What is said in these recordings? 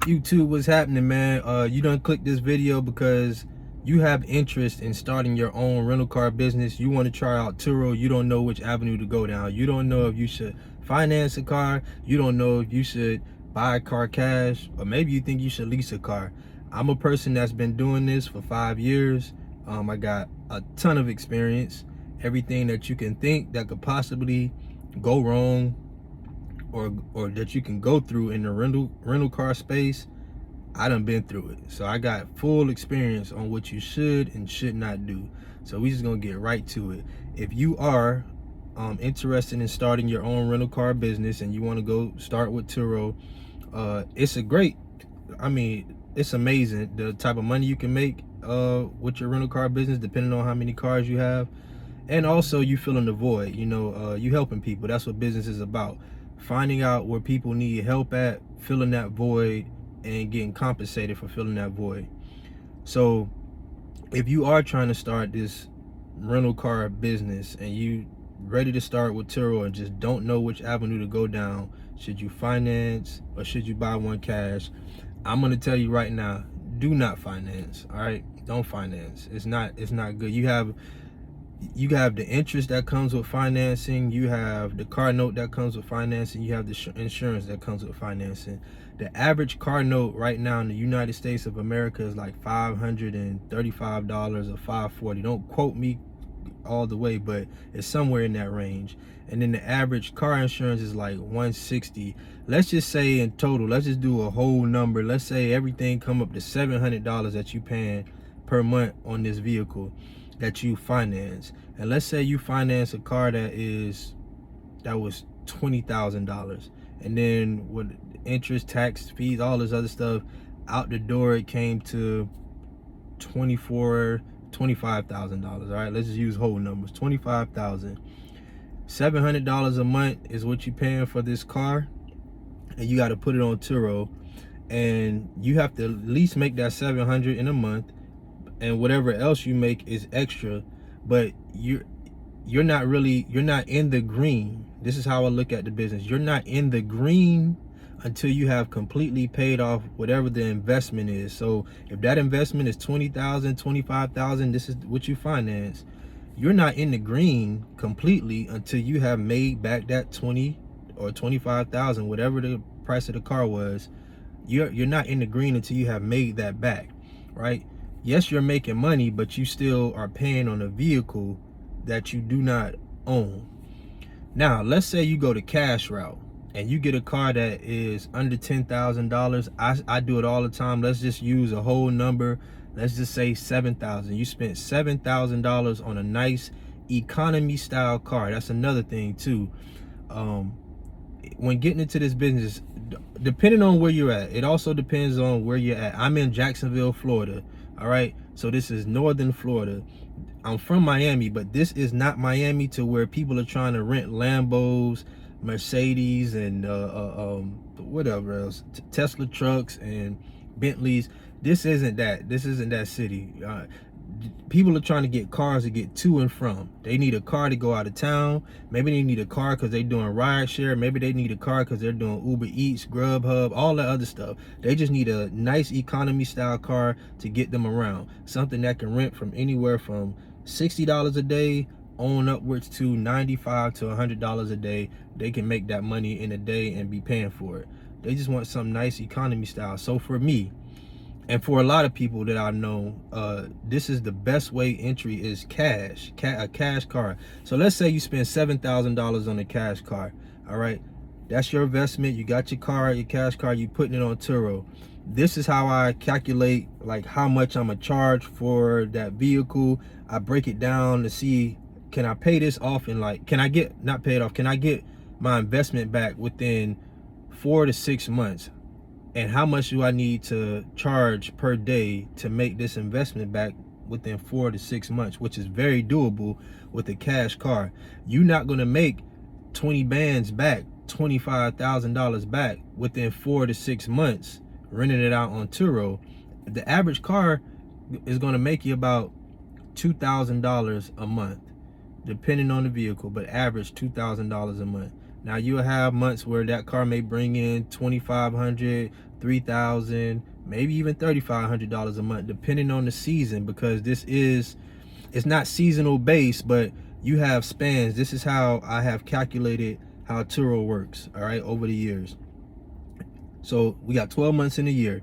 YouTube, what's happening, man? You done click this video because you have interest in starting your own rental car business. You want to try out Turo. You don't know which avenue to go down. You don't know if you should finance a car. You don't know if you should buy a car cash, or maybe you think you should lease a car. I'm a person that's been doing this for 5 years. I got a ton of experience. Everything that you can think that could possibly go wrong, or that you can go through in the rental car space, I done been through it. So I got full experience on what you should and should not do. So we just gonna get right to it. If you are interested in starting your own rental car business and you want to go start with Turo, it's amazing the type of money you can make with your rental car business, depending on how many cars you have. And also, you filling the void. You helping people. That's what business is about. Finding out where people need help at, filling that void, and getting compensated for filling that void. So if you are trying to start this rental car business and you ready to start with Turo and just don't know which avenue to go down, should you finance or should you buy one cash, I'm going to tell you right now, do not finance. All right, don't finance. It's not good. You have the interest that comes with financing, you have the car note that comes with financing, you have the insurance that comes with financing. The average car note right now in the United States of America is like $535 or $540. Don't quote me all the way, but it's somewhere in that range. And then the average car insurance is like $160. Let's just say in total, let's just do a whole number. Let's say everything come up to $700 that you paying per month on this vehicle that you finance. And let's say you finance a car that was $20,000, and then with interest, tax, fees, all this other stuff, out the door it came to $25,000. All right, let's just use whole numbers. $25,000. $700 a month is what you're paying for this car, and you got to put it on Turo, and you have to at least make that $700 in a month, and whatever else you make is extra. But you're not in the green. This is how I look at the business. You're not in the green until you have completely paid off whatever the investment is. So if that investment is $20,000, $25,000, this is what you finance. You're not in the green completely until you have made back that 20 or 25,000, whatever the price of the car was. You're not in the green until you have made that back, right? Yes, you're making money, but you still are paying on a vehicle that you do not own. Now, let's say you go the cash route and you get a car that is under $10,000. I do it all the time. Let's just use a whole number. Let's just say $7,000. You spent $7,000 on a nice economy style car. That's another thing too. When getting into this business, depending on where you're at, it also depends on where you're at. I'm in Jacksonville, Florida. All right, so this is northern Florida. I'm from Miami, but this is not Miami to where people are trying to rent Lambos, Mercedes, and whatever else, Tesla trucks and Bentleys. This isn't that city. People are trying to get cars to get to and from. They need a car to go out of town. Maybe they need a car because they're doing ride share. Maybe they need a car because they're doing Uber Eats, Grubhub, all that other stuff. They just need a nice economy style car to get them around. Something that can rent from anywhere from $60 a day on upwards to $95 to $100 a day. They can make that money in a day and be paying for it. They just want some nice economy style. So for me, and for a lot of people that I know, this is the best way entry is cash, a cash car. So let's say you spend $7,000 on a cash car. All right, that's your investment. You got your car, your cash car, you putting it on Turo. This is how I calculate like how much I'm gonna charge for that vehicle. I break it down to see, can I pay this off in can I get my investment back within 4 to 6 months? And how much do I need to charge per day to make this investment back within 4 to 6 months, which is very doable with a cash car. You're not going to make 20 bands back, $25,000 back within 4 to 6 months renting it out on Turo. The average car is going to make you about $2,000 a month, depending on the vehicle, but average $2,000 a month. Now you'll have months where that car may bring in $2,500, $3,000, maybe even $3,500 a month, depending on the season, because it's not seasonal based, but you have spans. This is how I have calculated how Turo works, all right, over the years. So we got 12 months in a year.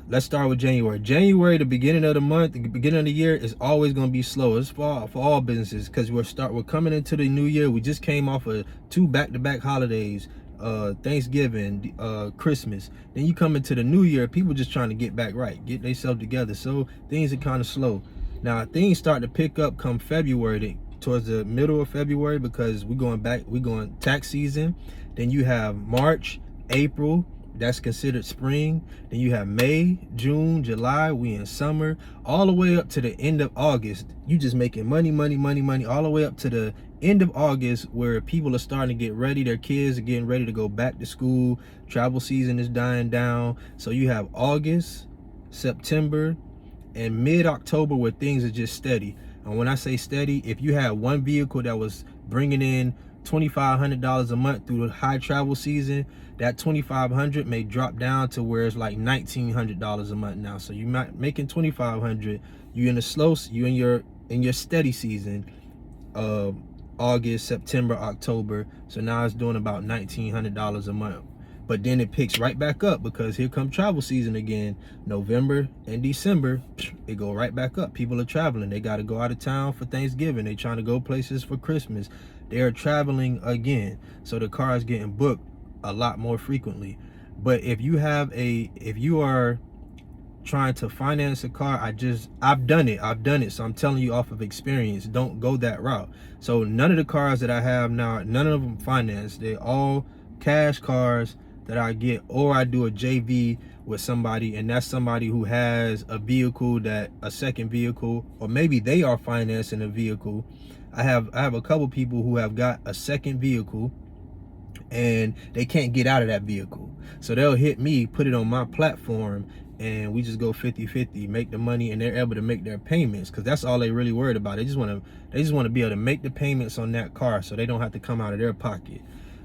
Let's start with January. January, the beginning of the month, the beginning of the year is always going to be slow. It's for all businesses, because we're coming into the new year. We just came off of 2 back-to-back holidays, Thanksgiving, Christmas. Then you come into the new year, people just trying to get back right, get themselves together. So things are kind of slow. Now things start to pick up come February, towards the middle of February, because we're going tax season. Then you have March, April, that's considered spring. Then you have May, June, July, we in summer, all the way up to the end of August. You just making money, all the way up to the end of August, where people are starting to get ready. Their kids are getting ready to go back to school. Travel season is dying down. So you have August, September, and mid-October where things are just steady. And when I say steady, if you had one vehicle that was bringing in $2,500 a month through the high travel season, that $2,500 may drop down to where it's like $1,900 a month now. So you're not making $2,500. You in your steady season, August, September, October. So now it's doing about $1,900 a month. But then it picks right back up, because here come travel season again. November and December, it go right back up. People are traveling. They got to go out of town for Thanksgiving. They trying to go places for Christmas. They are traveling again. So the car is getting booked a lot more frequently. But if you are trying to finance a car, I've done it. So I'm telling you off of experience, don't go that route. So none of the cars that I have now, none of them financed. They're all cash cars that I get, or I do a JV with somebody, and that's somebody who has a second vehicle, or maybe they are financing a vehicle. I have a couple people who have got a second vehicle and they can't get out of that vehicle. So they'll hit me, put it on my platform, and we just go 50-50, make the money, and they're able to make their payments, because that's all they really worried about. They just want to be able to make the payments on that car, so they don't have to come out of their pocket.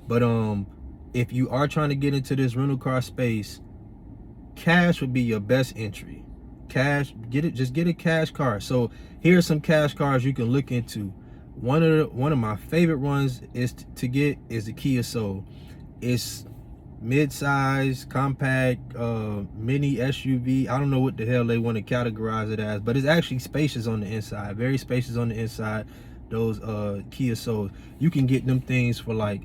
But if you are trying to get into this rental car space, cash would be your best entry. Cash, just get a cash car. So here are some cash cars you can look into. One of my favorite ones is the Kia Soul. It's mid-size, compact, mini SUV. I don't know what the hell they want to categorize it as, but it's actually spacious on the inside, very spacious on the inside. Those Kia Souls, you can get them things for like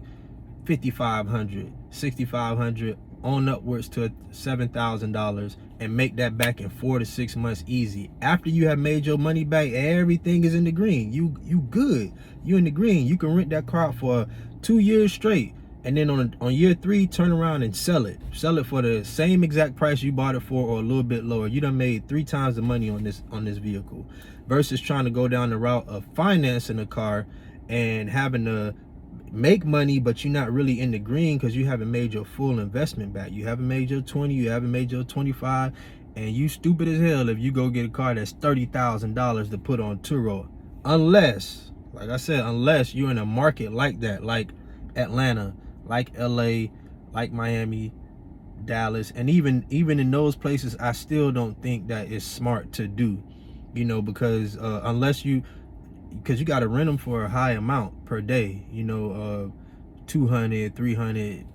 $5,500, $6,500, on upwards to $7,000, and make that back in 4 to 6 months easy. After you have made your money back, everything is in the green. You good. You in the green. You can rent that car out for 2 years straight, and then on year 3, turn around and sell it for the same exact price you bought it for, or a little bit lower. You done made 3 times the money on this vehicle, versus trying to go down the route of financing a car and having to make money, but you're not really in the green, because you haven't made your full investment back. You haven't made your 20, you haven't made your 25, and you stupid as hell if you go get a car that's $30,000 to put on Turo. Unless, like I said, unless you're in a market like that, like Atlanta, like LA, like Miami, Dallas, and even in those places, I still don't think that it's smart to do, because because you got to rent them for a high amount per day, 200, 300.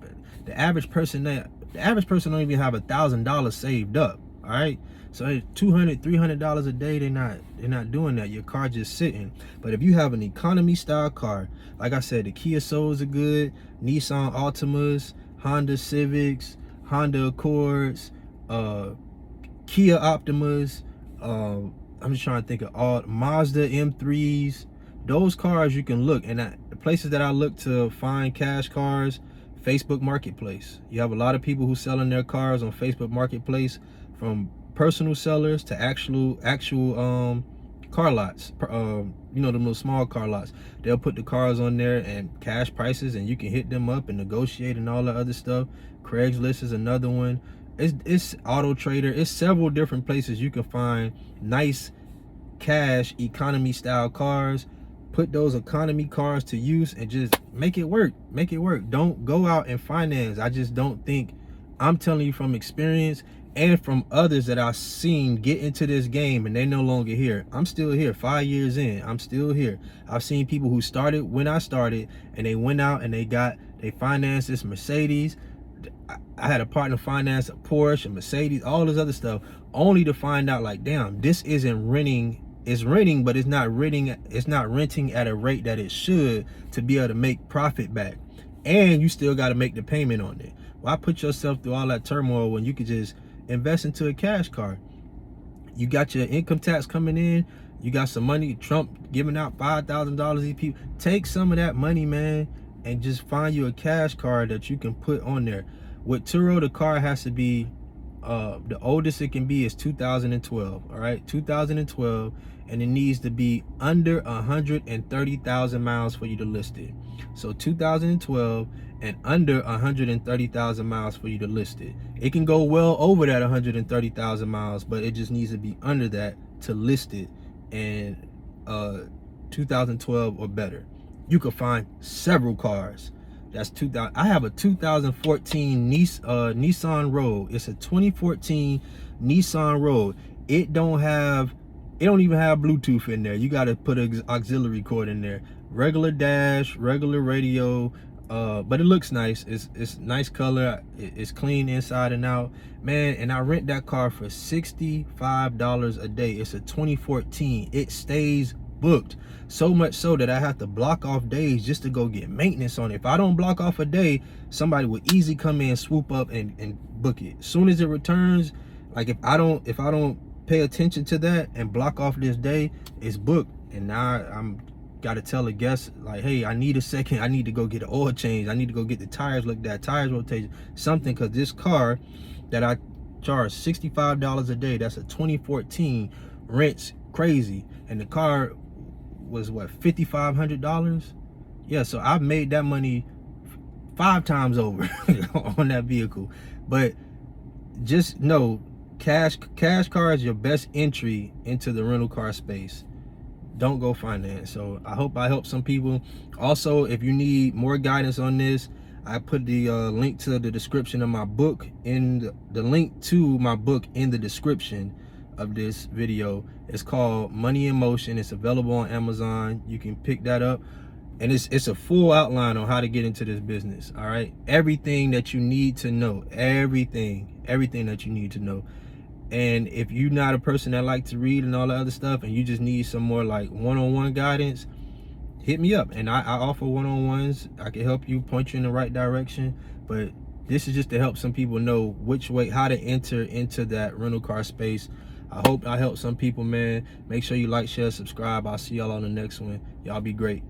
The average person don't even have $1,000 saved up. All right, so $200, $300 a day, they're not doing that. Your car just sitting. But if you have an economy style car, like I said, the Kia Souls are good, Nissan Altimas, Honda Civics, Honda Accords, Kia Optimas, I'm just trying to think of all Mazda M3s. Those cars you can look, and the places that I look to find cash cars, Facebook Marketplace. You have a lot of people who selling their cars on Facebook Marketplace, from personal sellers to actual car lots. The little small car lots. They'll put the cars on there and cash prices, and you can hit them up and negotiate and all that other stuff. Craigslist is another one. It's Auto Trader. It's several different places you can find nice cash economy style cars. put those economy cars to use and just make it work. Make it work. Don't go out and finance. I just don't think, I'm telling you from experience and from others that I've seen get into this game and they no longer here. I'm still here 5 years in. I'm still here. I've seen people who started when I started and they went out and they financed this Mercedes. I had a partner finance a Porsche, a Mercedes, all this other stuff, only to find out like, damn, this isn't renting. It's renting, but it's not renting at a rate that it should to be able to make profit back. And you still got to make the payment on it. Why put yourself through all that turmoil when you could just invest into a cash car? You got your income tax coming in, you got some money, Trump giving out $5,000 these people. Take some of that money, man, and just find you a cash car that you can put on there. With Turo, the car has to be the oldest it can be is 2012. All right, 2012, and it needs to be under 130,000 miles for you to list it. So 2012 and under 130,000 miles for you to list it. It can go well over that 130,000 miles, but it just needs to be under that to list it. And 2012 or better. You could find several cars. That's 2000. I have a 2014 Nissan Rogue. It's a 2014 Nissan Rogue. It don't even have Bluetooth in there. You got to put an auxiliary cord in there. Regular dash, regular radio, but it looks nice. It's nice color. It's clean inside and out, man. And I rent that car for $65 a day. It's a 2014. It stays booked, so much so that I have to block off days just to go get maintenance on it. If I don't block off a day, somebody would easily come in, swoop up and book it. As soon as it returns, like if I don't pay attention to that and block off this day, it's booked. And now I'm got to tell the guest like, hey, I need a second. I need to go get an oil change. I need to go get the tires looked at, tires rotation, something, because this car that I charge $65 a day, that's a 2014, rents crazy. And the car was what, $5,500? Yeah, so I've made that money 5 times over on that vehicle. But just know, cash car is your best entry into the rental car space. Don't go finance. So I hope I help some people. Also, if you need more guidance on this, I put the link to the description of my book in the link to my book in the description of this video. It's called Money in Motion. It's available on Amazon. You can pick that up, and it's a full outline on how to get into this business. All right, everything that you need to know, everything that you need to know. And if you're not a person that like to read and all the other stuff, and you just need some more like one-on-one guidance, hit me up. And I offer one-on-ones. I can help you, point you in the right direction. But this is just to help some people know which way, how to enter into that rental car space. I hope I help some people, man. Make sure you like, share, subscribe. I'll see y'all on the next one. Y'all be great.